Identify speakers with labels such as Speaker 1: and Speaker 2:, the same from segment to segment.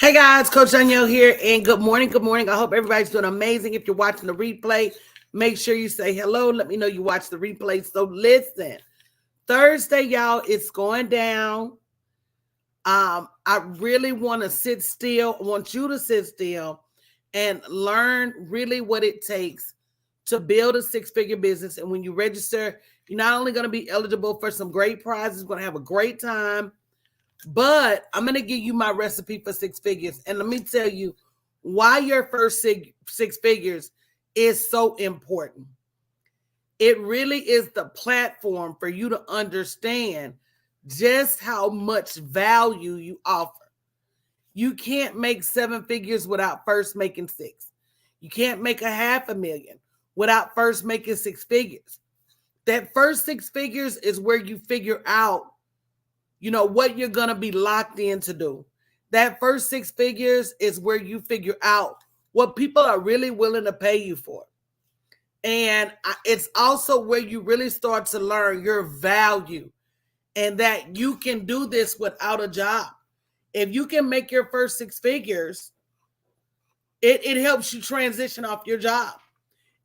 Speaker 1: Hey guys, Coach Danielle here, and good morning. Good morning. I hope everybody's doing amazing. If you're watching the replay, make sure you say hello. Let me know you watch the replay. So listen, Thursday, y'all, it's going down. I really want to sit still. I want you to sit still and learn really what it takes to build a six-figure business. And when you register, you're not only going to be eligible for some great prizes, going to have a great time, but I'm going to give you my recipe for six figures. And let me tell you why your first six figures is so important. It really is the platform for you to understand just how much value you offer. You can't make seven figures without first making six. You can't make $500,000 without first making six figures. That first six figures is where you figure out what you're going to be locked in to do. That first six figures is where you figure out what people are really willing to pay you for. And it's also where you really start to learn your value and that you can do this without a job. If you can make your first six figures, it helps you transition off your job.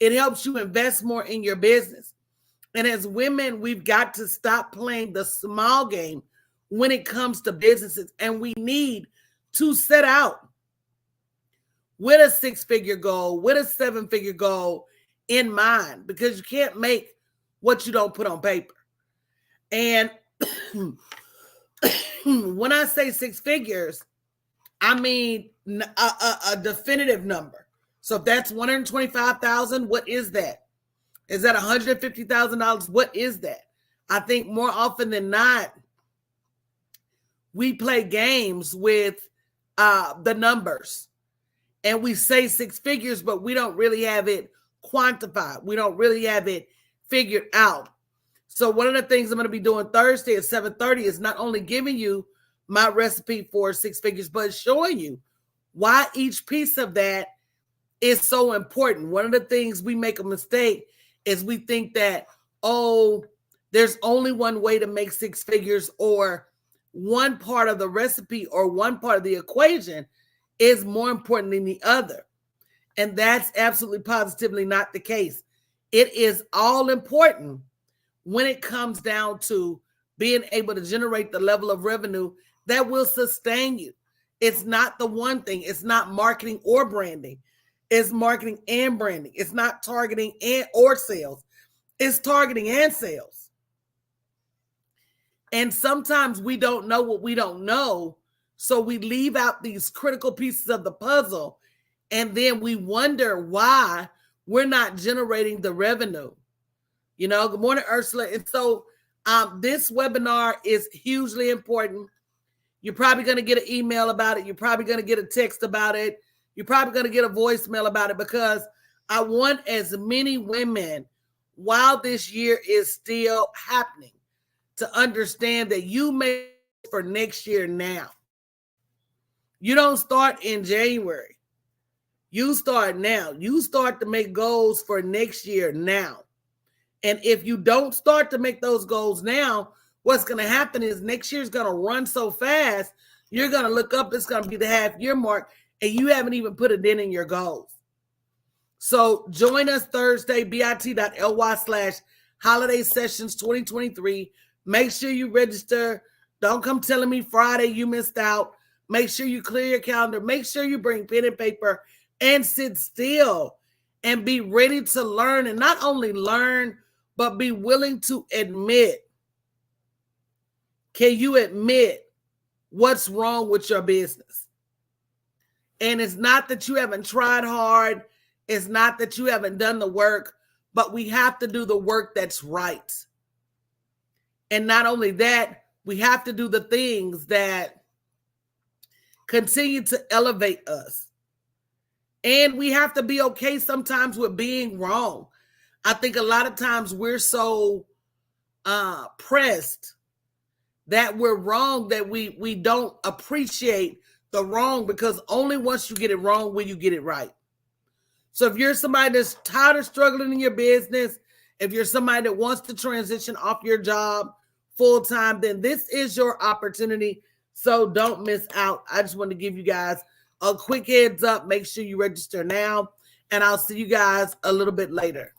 Speaker 1: It helps you invest more in your business. And as women, we've got to stop playing the small game when it comes to businesses. And we need to set out with a six-figure goal, with a seven-figure goal in mind, because you can't make what you don't put on paper. And when I say six figures, I mean a definitive number. So if that's $125,000, what is that? Is that $150,000? What is that? I think more often than not, we play games with the numbers and we say six figures, but we don't really have it quantified. We don't really have it figured out. So one of the things I'm going to be doing Thursday at 7:30 is not only giving you my recipe for six figures, but showing you why each piece of that is so important. One of the things we make a mistake is we think that, there's only one way to make six figures, or one part of the recipe or one part of the equation is more important than the other. And that's absolutely positively not the case. It is all important when it comes down to being able to generate the level of revenue that will sustain you. It's not the one thing. It's not marketing or branding. It's marketing and branding. It's not targeting or sales. It's targeting and sales. And sometimes we don't know what we don't know. So we leave out these critical pieces of the puzzle. And then we wonder why we're not generating the revenue. Good morning, Ursula. And so this webinar is hugely important. You're probably going to get an email about it. You're probably going to get a text about it. You're probably going to get a voicemail about it, because I want as many women, while this year is still happening, to understand that you make for next year now. You don't start in January. You start now. You start to make goals for next year now. And if you don't start to make those goals now, what's going to happen is next year's going to run so fast, you're going to look up, it's going to be the half-year mark, and you haven't even put it in your goals. So join us Thursday, bit.ly/holiday sessions 2023. Make sure you register. Don't come telling me Friday you missed out. Make sure you clear your calendar. Make sure you bring pen and paper and sit still and be ready to learn. And not only learn, but be willing to admit. Can you admit what's wrong with your business? And it's not that you haven't tried hard. It's not that you haven't done the work, but we have to do the work that's right. And not only that, we have to do the things that continue to elevate us. And we have to be okay sometimes with being wrong. I think a lot of times we're so pressed that we're wrong that we don't appreciate the wrong, because only once you get it wrong will you get it right. So if you're somebody that's tired of struggling in your business, if you're somebody that wants to transition off your job full time, then this is your opportunity. So don't miss out. I just want to give you guys a quick heads up. Make sure you register now, and I'll see you guys a little bit later.